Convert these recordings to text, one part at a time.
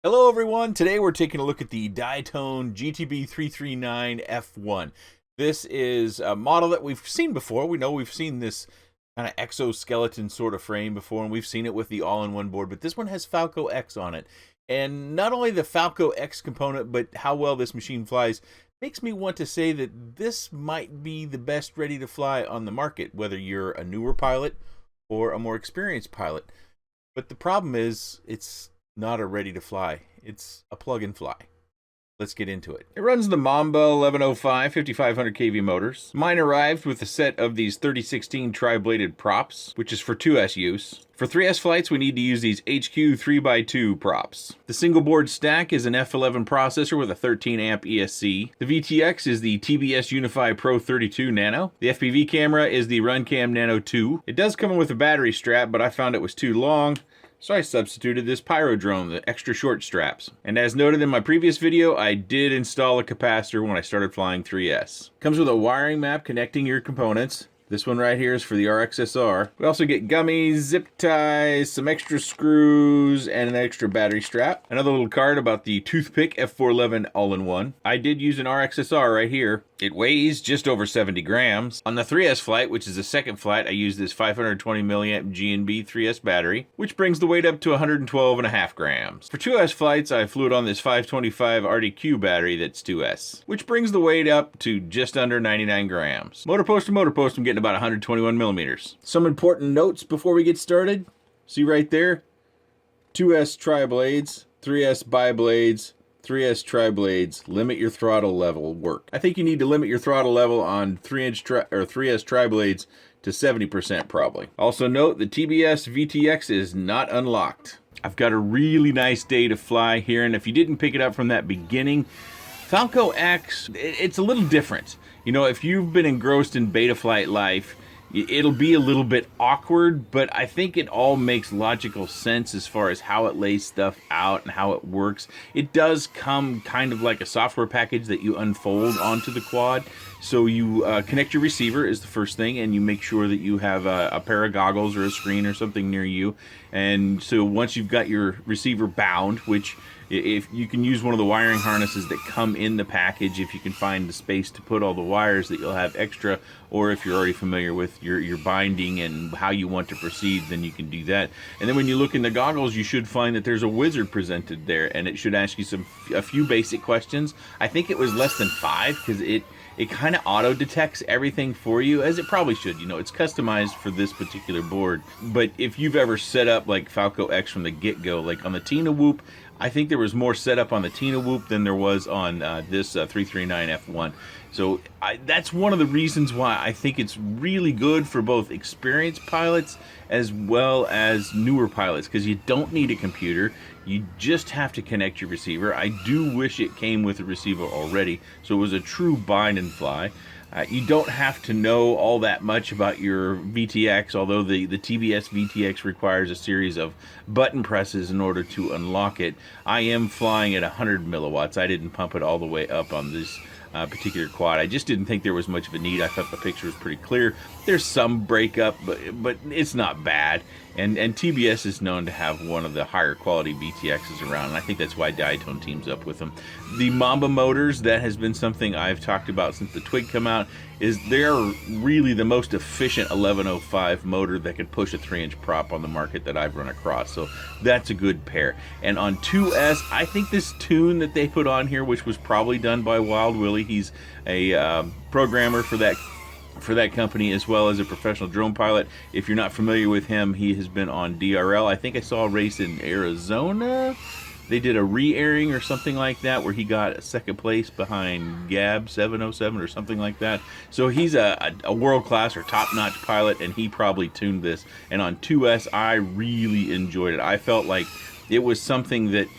Hello everyone, today we're taking a look at the Diatone GTB339F1. This is a model that we've seen before. We know we've seen this kind of exoskeleton sort of frame before, and we've seen it with the all-in-one board, but this one has Falco X on it. And not only the Falco X component, but how well this machine flies makes me want to say that this might be the best ready to fly on the market, whether you're a newer pilot or a more experienced pilot. But the problem is, it's not a ready to fly. It's a plug and fly. Let's get into it. It runs the Mamba 1105 5500 kV motors. Mine arrived with a set of these 3016 tri-bladed props, which is for 2S use. For 3S flights, we need to use these HQ 3x2 props. The single board stack is an F11 processor with a 13 amp ESC. The VTX is the TBS Unify Pro 32 Nano. The FPV camera is the Runcam Nano 2. It does come with a battery strap, but I found it was too long, so I substituted this Pyro drone, the extra short straps. And as noted in my previous video, I did install a capacitor when I started flying 3S. Comes with a wiring map connecting your components. This one right here is for the RXSR. We also get gummies, zip ties, some extra screws, and an extra battery strap. Another little card about the Toothpick F411 all-in-one. I did use an RXSR right here. It weighs just over 70 grams. On the 3S flight, which is the second flight, I used this 520 milliamp G&B 3S battery, which brings the weight up to 112.5 grams. For 2S flights, I flew it on this 525 RDQ battery that's 2S, which brings the weight up to just under 99 grams. Motor post to motor post, I'm getting about 121 millimeters. Some important notes before we get started. See right there, 2S tri-blades, 3S bi-blades, 3S tri-blades. Limit your throttle level work. I think you need to limit your throttle level on 3S tri-blades to 70% probably. Also note the TBS VTX is not unlocked. I've got a really nice day to fly here, and if you didn't pick it up from that beginning, Falco X, it's a little different. You know, if you've been engrossed in beta flight life, it'll be a little bit awkward, but I think it all makes logical sense as far as how it lays stuff out and how it works. It does come kind of like a software package that you unfold onto the quad. So you connect your receiver is the first thing, and you make sure that you have a pair of goggles or a screen or something near you. And so once you've got your receiver bound, which if you can use one of the wiring harnesses that come in the package, if you can find the space to put all the wires that you'll have extra, or if you're already familiar with your binding and how you want to proceed, then you can do that. And then when you look in the goggles, you should find that there's a wizard presented there, and it should ask you a few basic questions. I think it was less than 5, because it kind of auto detects everything for you, as it probably should. You know, it's customized for this particular board. But if you've ever set up like Falco X from the get-go, like on the Tina Whoop, I think there was more setup on the Tina Whoop than there was on this 339F1. So that's one of the reasons why I think it's really good for both experienced pilots as well as newer pilots, because you don't need a computer. You just have to connect your receiver. I do wish it came with a receiver already, so it was a true bind and fly. You don't have to know all that much about your VTX, although the TBS VTX requires a series of button presses in order to unlock it. I am flying at 100 milliwatts. I didn't pump it all the way up on this particular quad. I just didn't think there was much of a need. I thought the picture was pretty clear. There's some breakup, but it's not bad. And TBS is known to have one of the higher quality VTXs around, and I think that's why Diatone teams up with them. The Mamba motors, that has been something I've talked about since the Twig come out, is they're really the most efficient 1105 motor that could push a 3-inch prop on the market that I've run across. So that's a good pair. And on 2S, I think this tune that they put on here, which was probably done by Wild Willie, he's a programmer for that company, as well as a professional drone pilot. If you're not familiar with him, he has been on DRL. I think I saw a race in Arizona. They did a re-airing or something like that where he got a second place behind Gab 707 or something like that. So he's a world-class or top-notch pilot, and he probably tuned this. And on 2S, I really enjoyed it. I felt like it was something that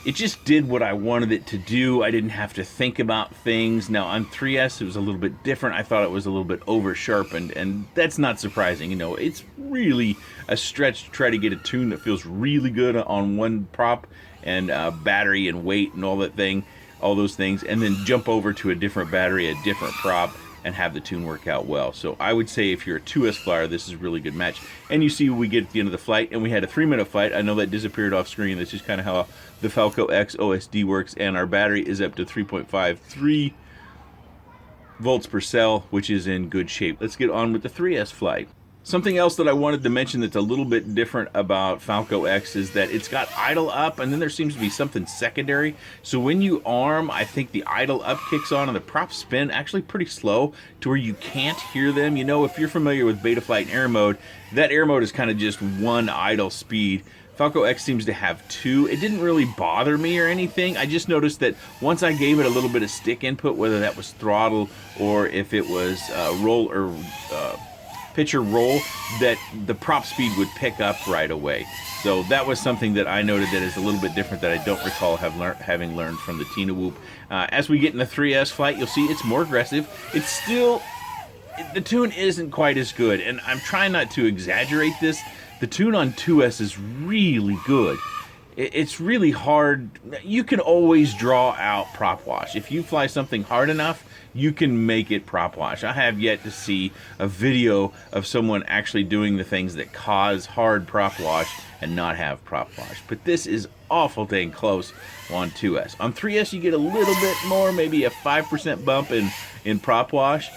it just did what I wanted it to do. I didn't have to think about things. Now on 3S, it was a little bit different. I thought it was a little bit over-sharpened, and that's not surprising. You know, it's really a stretch to try to get a tune that feels really good on one prop and battery and weight and all those things, and then jump over to a different battery, a different prop, and have the tune work out well. So I would say if you're a 2S flyer, this is a really good match. And you see we get at the end of the flight, and we had a 3-minute flight. I know that disappeared off screen. That's just kind of how the Falco X OSD works, and our battery is up to 3.53 volts per cell, which is in good shape. Let's get on with the 3S flight. Something else that I wanted to mention that's a little bit different about Falco X is that it's got idle up, and then there seems to be something secondary. So when you arm, I think the idle up kicks on, and the props spin actually pretty slow to where you can't hear them. You know, if you're familiar with Betaflight and air mode, that air mode is kind of just one idle speed. Falco X seems to have two. It didn't really bother me or anything. I just noticed that once I gave it a little bit of stick input, whether that was throttle or if it was roll or pitch or roll, that the prop speed would pick up right away. So that was something that I noted that is a little bit different that I don't recall having learned from the Tina Whoop. As we get in the 3S flight, you'll see it's more aggressive. It's still, the tune isn't quite as good, and I'm trying not to exaggerate this. The tune on 2S is really good. It's really hard. You can always draw out prop wash. If you fly something hard enough, you can make it prop wash. I have yet to see a video of someone actually doing the things that cause hard prop wash and not have prop wash. But this is awful dang close on 2S. On 3S, you get a little bit more, maybe a 5% bump in prop wash,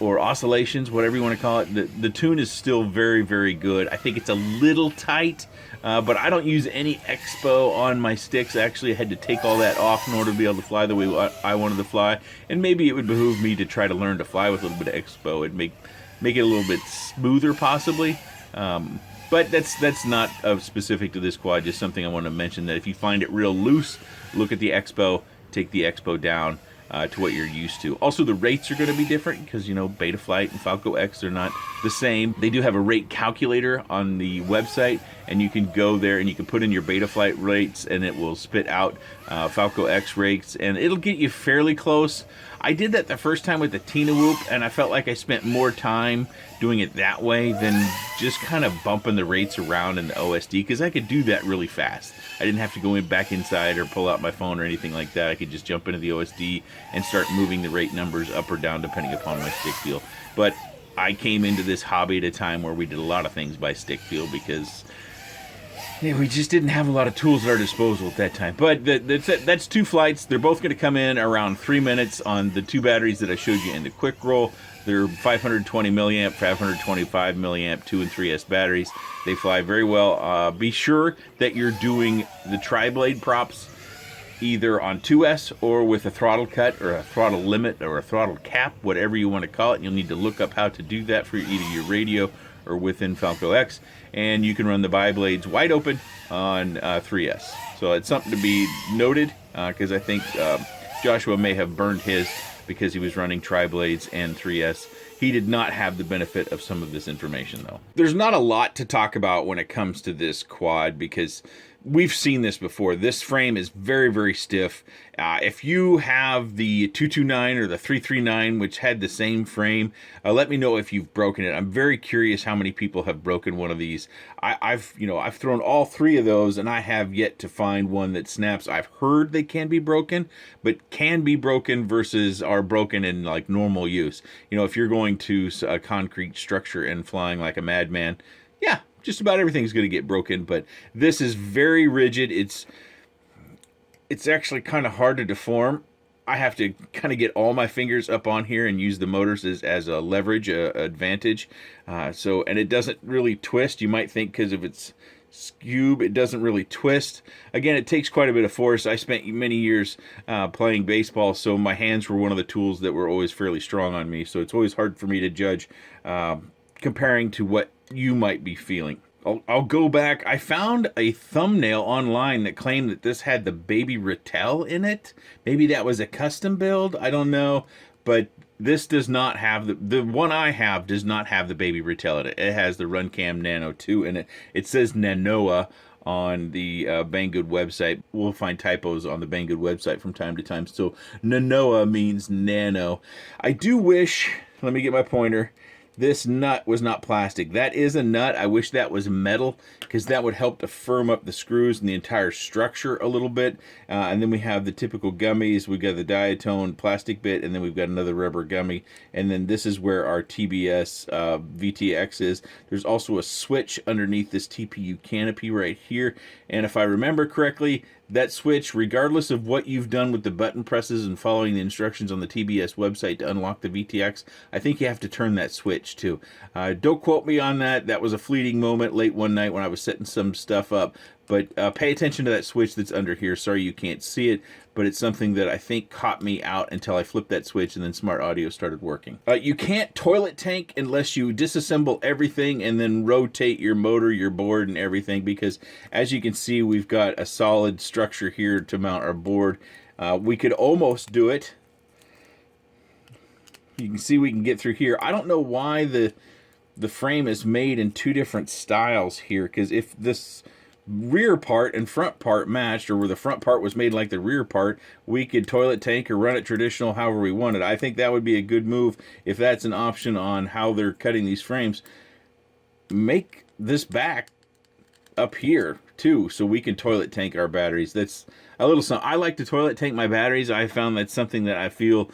or oscillations, whatever you want to call it. The tune is still very, very good. I think it's a little tight, but I don't use any expo on my sticks. Actually, I had to take all that off in order to be able to fly the way I wanted to fly. And maybe it would behoove me to try to learn to fly with a little bit of expo. It'd make it a little bit smoother, possibly. But that's not specific to this quad, just something I want to mention, that if you find it real loose, look at the expo, take the expo down to what you're used to. Also, the rates are going to be different because, you know, Betaflight and Falco X are not the same. They do have a rate calculator on the website, and you can go there and you can put in your Betaflight rates, and it will spit out Falco X rates, and it'll get you fairly close. I did that the first time with the Tina Whoop, and I felt like I spent more time doing it that way than just kind of bumping the rates around in the OSD, because I could do that really fast. I didn't have to go back inside or pull out my phone or anything like that. I could just jump into the OSD and start moving the rate numbers up or down depending upon my stick feel. But I came into this hobby at a time where we did a lot of things by stick feel because we just didn't have a lot of tools at our disposal at that time. But that's two flights. They're both going to come in around 3 minutes on the two batteries that I showed you in the quick roll. They're 520 milliamp, 525 milliamp, 2 and 3S batteries. They fly very well. Be sure that you're doing the tri-blade props either on 2S or with a throttle cut or a throttle limit or a throttle cap, whatever you want to call it. You'll need to look up how to do that for either your radio or within Falco X, and you can run the bi-blades wide open on 3S. So it's something to be noted, because I think Joshua may have burned his because he was running tri-blades and 3S. He did not have the benefit of some of this information, though. There's not a lot to talk about when it comes to this quad because we've seen this before. This frame is very, very stiff. If you have the 229 or the 339, which had the same frame, let me know if you've broken it. I'm very curious how many people have broken one of these. I've thrown all three of those, and I have yet to find one that snaps. I've heard they can be broken, but can be broken versus are broken in like normal use. You know, if you're going to a concrete structure and flying like a madman, yeah, just about everything's going to get broken, but this is very rigid. It's actually kind of hard to deform. I have to kind of get all my fingers up on here and use the motors as a leverage advantage. And it doesn't really twist. You might think because of its scube, it doesn't really twist. Again, it takes quite a bit of force. I spent many years playing baseball, so my hands were one of the tools that were always fairly strong on me. So it's always hard for me to judge comparing to what you might be feeling. I'll go back. I found a thumbnail online that claimed that this had the baby Rattel in it. Maybe that was a custom build. I don't know. But this does not have the one I have does not have the baby Rattel in it. It has the Runcam Nano 2 in it. It says Nanoa on the Banggood website. We'll find typos on the Banggood website from time to time. So Nanoa means nano. I do wish, let me get my pointer, This nut was not plastic. That is a nut. I wish that was metal, because that would help to firm up the screws and the entire structure a little bit. And then we have the typical gummies. We've got the Diatone plastic bit, and then we've got another rubber gummy. And then this is where our TBS VTX is. There's also a switch underneath this TPU canopy right here. And if I remember correctly, that switch, regardless of what you've done with the button presses and following the instructions on the TBS website to unlock the VTX, I think you have to turn that switch too. Don't quote me on that. That was a fleeting moment late one night when I was setting some stuff up. But pay attention to that switch that's under here. Sorry you can't see it, but it's something that I think caught me out until I flipped that switch and then Smart Audio started working. You can't toilet tank unless you disassemble everything and then rotate your motor, your board, and everything, because as you can see, we've got a solid structure here to mount our board. We could almost do it. You can see we can get through here. I don't know why the frame is made in two different styles here, because if this rear part and front part matched, or where the front part was made like the rear part, we could toilet tank or run it traditional however we wanted. I think that would be a good move if that's an option on how they're cutting these frames. Make this back up here too, so we can toilet tank our batteries. That's a little something. I like to toilet tank my batteries. I found that's something that I feel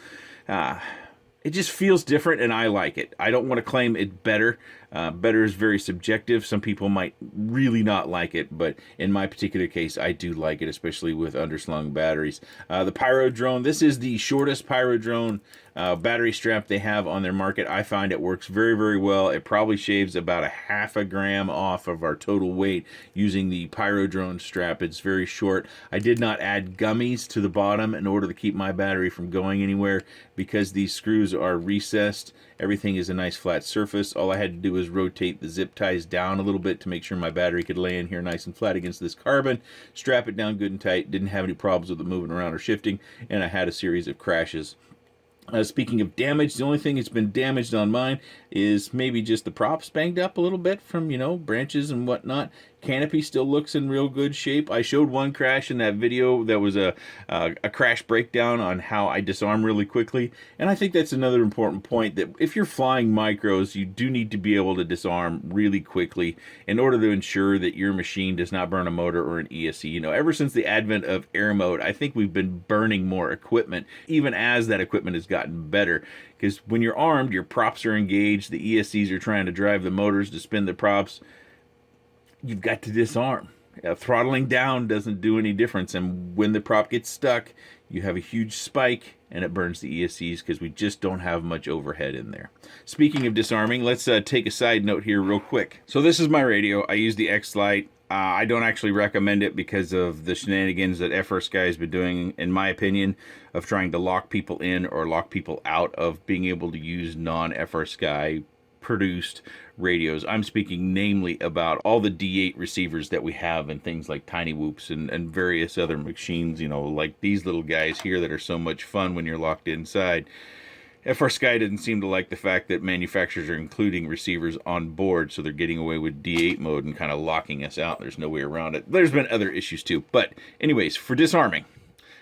it just feels different, and I like it. I don't want to claim it better. Better is very subjective. Some people might really not like it, but in my particular case, I do like it, especially with underslung batteries. The Pyro Drone, this is the shortest Pyro Drone battery strap they have on their market. I find it works very, very well. It probably shaves about a half a gram off of our total weight using the Pyro Drone strap. It's very short. I did not add gummies to the bottom in order to keep my battery from going anywhere, because these screws are recessed. Everything is a nice flat surface. All I had to do was rotate the zip ties down a little bit to make sure my battery could lay in here nice and flat against this carbon, strap it down good and tight. Didn't have any problems with it moving around or shifting, and I had a series of crashes. Speaking of damage, the only thing that's been damaged on mine is maybe just the props banged up a little bit from, you know, branches and whatnot. Canopy still looks in real good shape. I showed one crash in that video that was a crash breakdown on how I disarm really quickly. And I think that's another important point, that if you're flying micros, you do need to be able to disarm really quickly in order to ensure that your machine does not burn a motor or an ESC. You know, ever since the advent of air mode, I think we've been burning more equipment, even as that equipment has gotten better. Because when you're armed, your props are engaged, the ESCs are trying to drive the motors to spin the props. You've got to disarm. Throttling down doesn't do any difference, and when the prop gets stuck, you have a huge spike and it burns the ESCs, because we just don't have much overhead in there. Speaking of disarming, let's take a side note here real quick. So this is my radio. I use the X-Lite. I don't actually recommend it because of the shenanigans that FrSky has been doing, in my opinion, of trying to lock people in or lock people out of being able to use non-FrSky produced radios. I'm speaking namely about all the D8 receivers that we have, and things like Tiny Whoops and various other machines, you know, like these little guys here that are so much fun when you're locked inside. FrSky doesn't seem to like the fact that manufacturers are including receivers on board, so they're getting away with D8 mode and kind of locking us out. There's no way around it. There's been other issues too. But anyways, for disarming.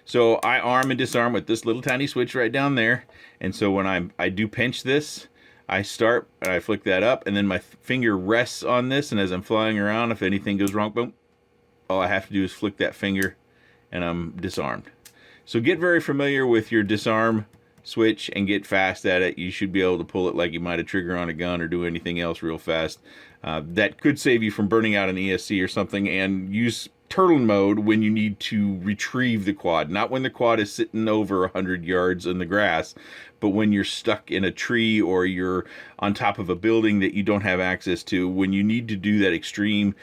So I arm and disarm with this little tiny switch right down there. And so when I do pinch this, I start and I flick that up, and then my finger rests on this, and as I'm flying around, if anything goes wrong, boom, all I have to do is flick that finger and I'm disarmed. So get very familiar with your disarm switch and get fast at it. You should be able to pull it like you might a trigger on a gun or do anything else real fast. That could save you from burning out an ESC or something. And use turtle mode when you need to retrieve the quad, not when the quad is sitting over 100 yards in the grass, but when you're stuck in a tree or you're on top of a building that you don't have access to. When you need to do that extreme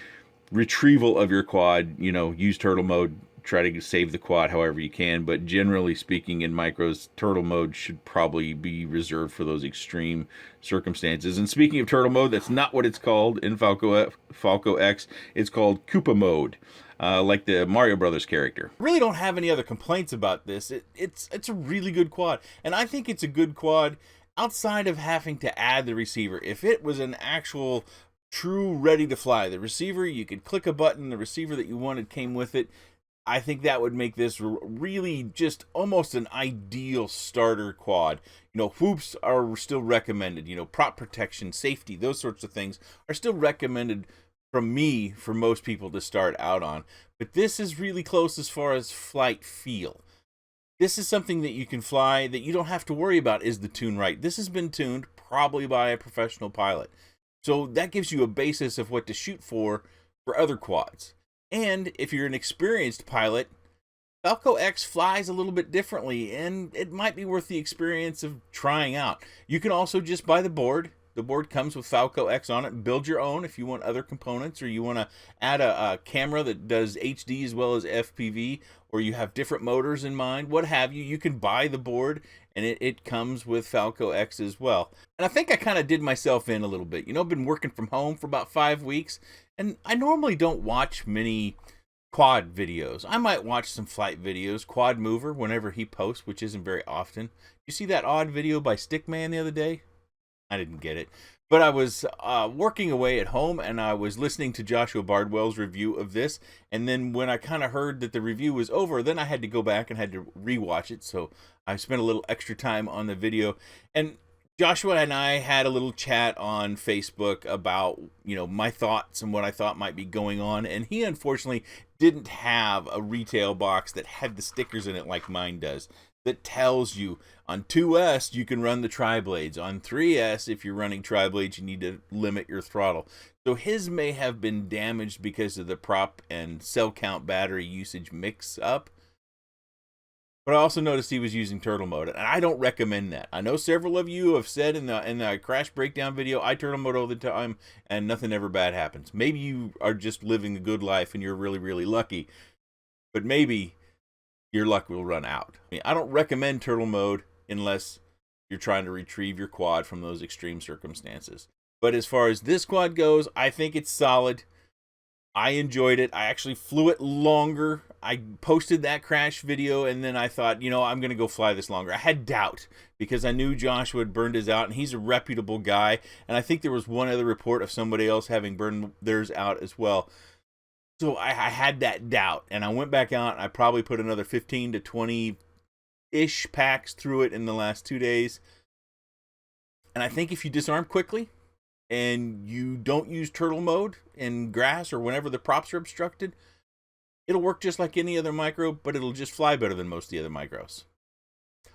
retrieval of your quad, you know, use turtle mode. Try to save the quad however you can, but generally speaking, in micros, turtle mode should probably be reserved for those extreme circumstances. And speaking of turtle mode, that's not what it's called in Falco X. It's called Koopa mode, like the Mario Brothers character. I really don't have any other complaints about this. It's a really good quad, and I think it's a good quad outside of having to add the receiver. If it was an actual true ready to fly, the receiver, you could click a button, the receiver that you wanted came with it, I think that would make this really just almost an ideal starter quad. You know, whoops are still recommended. You know, prop protection, safety, those sorts of things are still recommended from me for most people to start out on. But this is really close as far as flight feel. This is something that you can fly that you don't have to worry about, is the tune right. This has been tuned probably by a professional pilot. So that gives you a basis of what to shoot for other quads. And if you're an experienced pilot, Falco X flies a little bit differently, and it might be worth the experience of trying out. You can also just buy the board. The board comes with Falco X on it. Build your own if you want other components, or you want to add a camera that does HD as well as FPV, or you have different motors in mind, what have you. You can buy the board, and it comes with Falco X as well. And I think I kind of did myself in a little bit. You know, I've been working from home for about 5 weeks, and I normally don't watch many quad videos. I might watch some flight videos, Quad Mover, whenever he posts, which isn't very often. You see that odd video by Stickman the other day? I didn't get it. But I was working away at home, and I was listening to Joshua Bardwell's review of this. And then when I kind of heard that the review was over, then I had to go back and had to rewatch it. So I spent a little extra time on the video. And Joshua and I had a little chat on Facebook about, you know, my thoughts and what I thought might be going on. And he unfortunately didn't have a retail box that had the stickers in it like mine does, that tells you on 2S you can run the tri-blades. On 3S, if you're running tri-blades, you need to limit your throttle. So his may have been damaged because of the prop and cell count battery usage mix up. But I also noticed he was using turtle mode, and I don't recommend that. I know several of you have said in the crash breakdown video, I turtle mode all the time and nothing ever bad happens. Maybe you are just living a good life and you're really, really lucky. But maybe your luck will run out. I mean, I don't recommend turtle mode unless you're trying to retrieve your quad from those extreme circumstances. But as far as this quad goes, I think it's solid. I enjoyed it. I actually flew it longer. I posted that crash video, and then I thought, you know, I'm going to go fly this longer. I had doubt because I knew Joshua had burned his out, and he's a reputable guy. And I think there was one other report of somebody else having burned theirs out as well. So I had that doubt, and I went back out, and I probably put another 15 to 20-ish packs through it in the last 2 days. And I think if you disarm quickly and you don't use turtle mode in grass or whenever the props are obstructed, it'll work just like any other micro, but it'll just fly better than most of the other micros.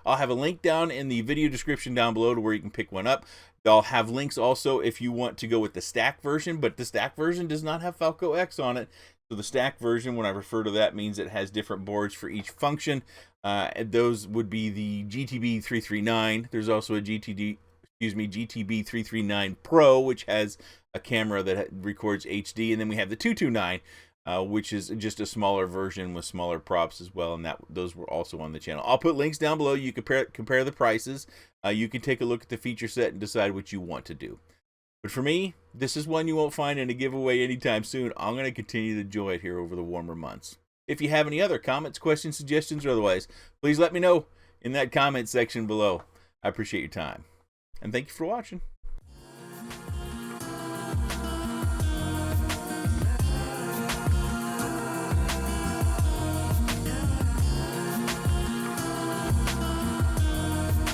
I'll have a link down in the video description down below to where you can pick one up. I'll have links also if you want to go with the stack version, but the stack version does not have Falco X on it. So the stack version, when I refer to that, means it has different boards for each function. Those would be the GTB339. There's also a GTB339 Pro, which has a camera that records HD, and then we have the 229, which is just a smaller version with smaller props as well, and those were also on the channel. I'll put links down below. You compare the prices. You can take a look at the feature set and decide what you want to do. But for me, this is one you won't find in a giveaway anytime soon. I'm going to continue to enjoy it here over the warmer months. If you have any other comments, questions, suggestions, or otherwise, please let me know in that comment section below. I appreciate your time. And thank you for watching.